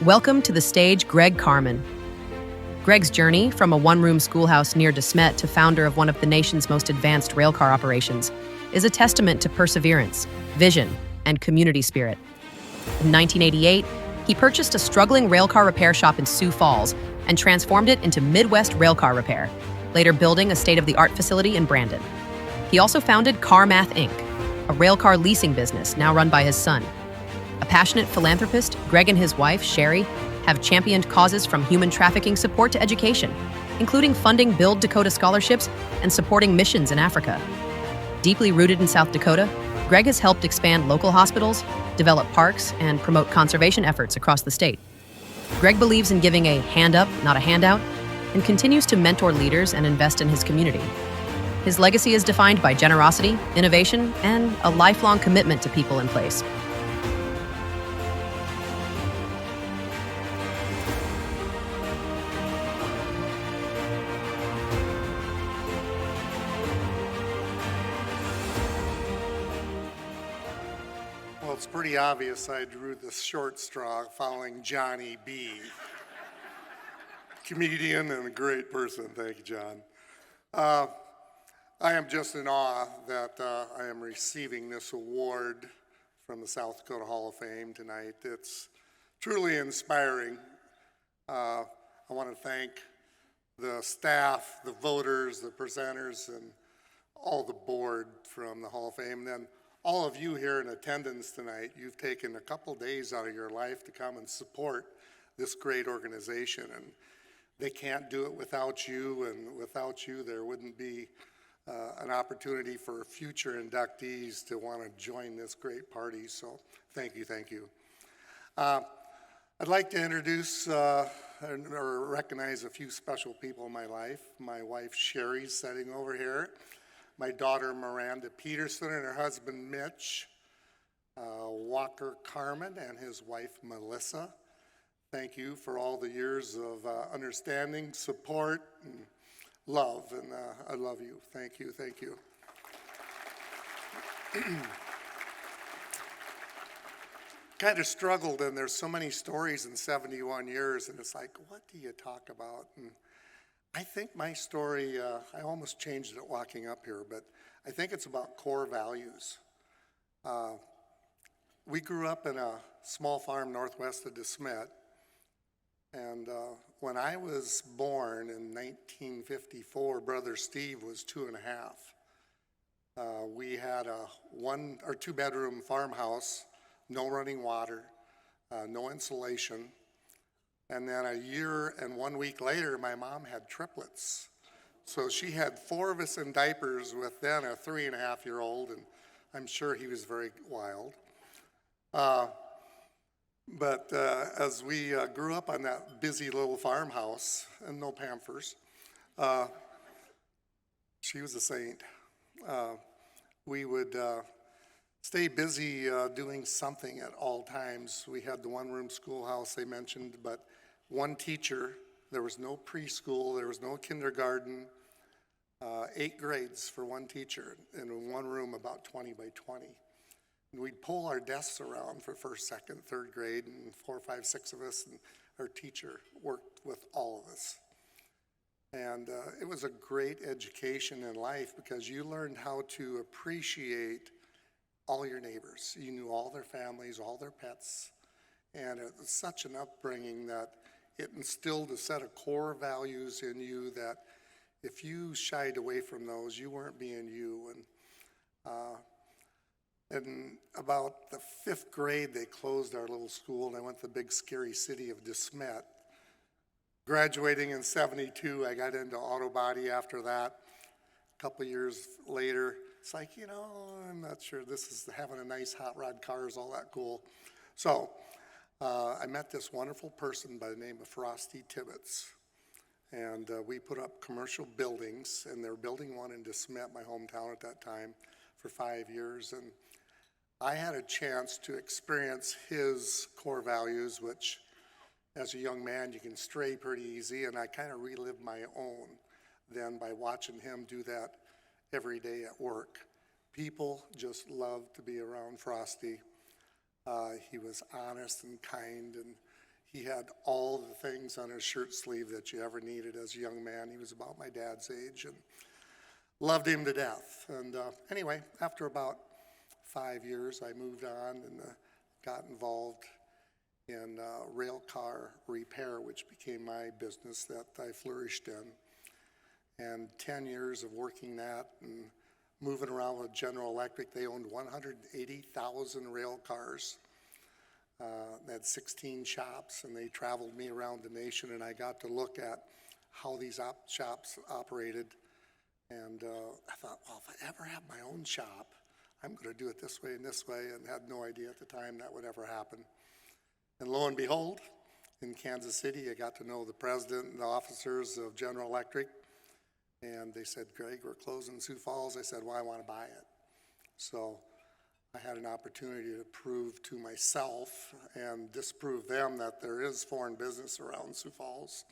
Welcome to the stage, Greg Carmon. Greg's journey from a one-room schoolhouse near De Smet to founder of one of the nation's most advanced railcar operations is a testament to perseverance, vision, and community spirit. In 1988, he purchased a struggling railcar repair shop in Sioux Falls and transformed it into Midwest Railcar Repair, later building a state-of-the-art facility in Brandon. He also founded CarMath Inc., a railcar leasing business now run by his son. A passionate philanthropist, Greg and his wife, Sherry, have championed causes from human trafficking support to education, including funding Build Dakota scholarships and supporting missions in Africa. Deeply rooted in South Dakota, Greg has helped expand local hospitals, develop parks, and promote conservation efforts across the state. Greg believes in giving a hand up, not a handout, and continues to mentor leaders and invest in his community. His legacy is defined by generosity, innovation, and a lifelong commitment to people and place. Well, it's pretty obvious I drew the short straw following Johnny B. Comedian and a great person. Thank you, John. I am just in awe that I am receiving this award from the South Dakota Hall of Fame tonight. It's truly inspiring. I want to thank the staff, the voters, the presenters, and all the board from the Hall of Fame. And then all of you here in attendance tonight, you've taken a couple days out of your life to come and support this great organization. And they can't do it without you, and without you there wouldn't be an opportunity for future inductees to want to join this great party. So thank you, thank you. I'd like to introduce or recognize a few special people in my life. My wife Sherry's sitting over here. My daughter Miranda Peterson and her husband Mitch, Walker Carmon and his wife Melissa. Thank you for all the years of understanding, support, and love, and I love you. Thank you, thank you. Kind of struggled, and there's so many stories in 71 years, and it's like, what do you talk about? And I think my story, I almost changed it walking up here, but I think it's about core values. We grew up in a small farm northwest of De Smet, and when I was born in 1954, Brother Steve was 2.5. We had a 1 or 2 bedroom farmhouse, no running water, no insulation. And then a year and 1 week later, my mom had triplets. So she had 4 of us in diapers with then a 3.5-year-old, and I'm sure he was very wild. But as we grew up on that busy little farmhouse, and no Pampers, she was a saint. We would stay busy doing something at all times. We had the one-room schoolhouse they mentioned, but one teacher. There was no preschool, there was no kindergarten, 8 grades for one teacher, and in one room about 20 by 20. And we'd pull our desks around for first, second, third grade, and 4, 5, 6 of us, and our teacher worked with all of us. And it was a great education in life because you learned how to appreciate all your neighbors. You knew all their families, all their pets, and it was such an upbringing that it instilled a set of core values in you that if you shied away from those, you weren't being you. And about the 5th grade, they closed our little school, and I went to the big scary city of De Smet. Graduating in 72, I got into auto body after that. A couple years later, it's like, I'm not sure this is having a nice hot rod car is all that cool. So I met this wonderful person by the name of Frosty Tibbetts. And we put up commercial buildings, and they were building one in De Smet, my hometown at that time, for 5 years. And I had a chance to experience his core values, which as a young man you can stray pretty easy, and I kind of relived my own then by watching him do that every day at work. People just loved to be around Frosty. He was honest and kind, and He had all the things on his shirt sleeve that you ever needed as a young man. He was about my dad's age and loved him to death. And anyway, after about 5 years, I moved on and got involved in rail car repair, which became my business that I flourished in. And 10 years of working that and moving around with General Electric. They owned 180,000 rail cars. They had 16 shops, and they traveled me around the nation, and I got to look at how these shops operated. And I thought, well, if I ever have my own shop, I'm going to do it this way, and had no idea at the time that would ever happen. And lo and behold, in Kansas City, I got to know the president and the officers of General Electric, and they said, Greg, we're closing Sioux Falls. I said, well, I want to buy it. So I had an opportunity to prove to myself and disprove them that there is foreign business around Sioux Falls.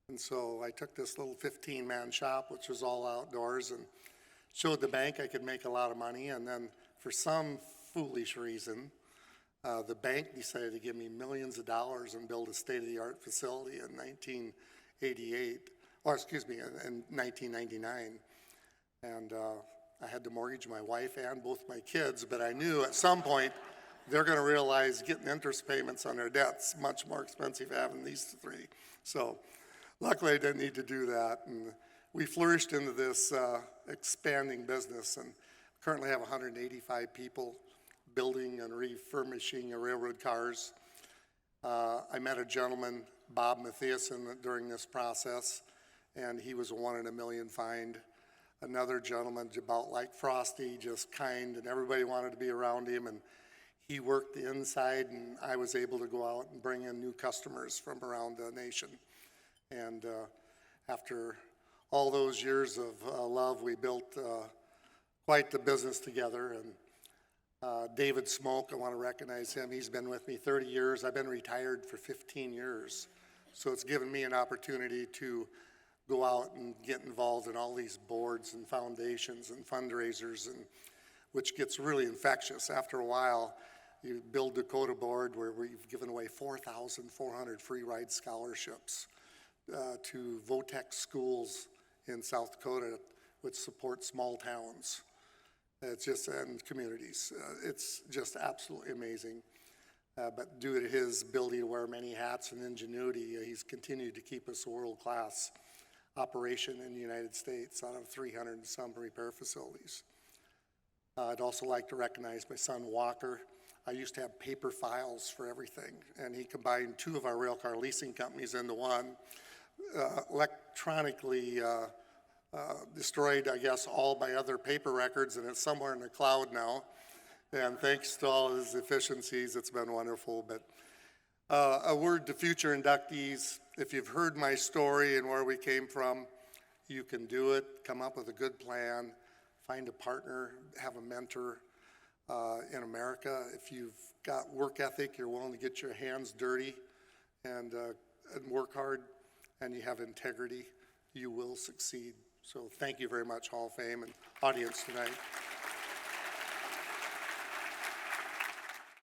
And so I took this little 15-man shop, which was all outdoors, and showed the bank I could make a lot of money. And then for some foolish reason, the bank decided to give me millions of dollars and build a state-of-the-art facility in 1999. And I had to mortgage my wife and both my kids, but I knew at some point they're going to realize getting interest payments on their debt's much more expensive having these three. So luckily I didn't need to do that, and we flourished into this expanding business, and currently have 185 people building and refurbishing railroad cars. I met a gentleman, Bob Matthiasen, during this process, and he was a 1 in a million find. Another gentleman, about like Frosty, just kind, and everybody wanted to be around him, and he worked the inside, and I was able to go out and bring in new customers from around the nation. And after all those years of love, we built quite the business together. And David Smoke, I want to recognize him. He's been with me 30 years. I've been retired for 15 years. So it's given me an opportunity to go out and get involved in all these boards and foundations and fundraisers, and which gets really infectious. After a while, you build Dakota board where we've given away 4,400 free ride scholarships to VOTEC schools in South Dakota, which support small towns. It's just, and communities. It's just absolutely amazing. But due to his ability to wear many hats and ingenuity, he's continued to keep us a world-class operation in the United States out of 300 and some repair facilities. I'd also like to recognize my son Walker. I used to have paper files for everything, and he combined 2 of our railcar leasing companies into one, electronically destroyed, I guess, all my other paper records, and it's somewhere in the cloud now. And thanks to all his efficiencies, it's been wonderful. But a word to future inductees: if you've heard my story and where we came from, you can do it. Come up with a good plan, find a partner, have a mentor in America. If you've got work ethic, you're willing to get your hands dirty and work hard, and you have integrity, you will succeed. So thank you very much, Hall of Fame and audience tonight.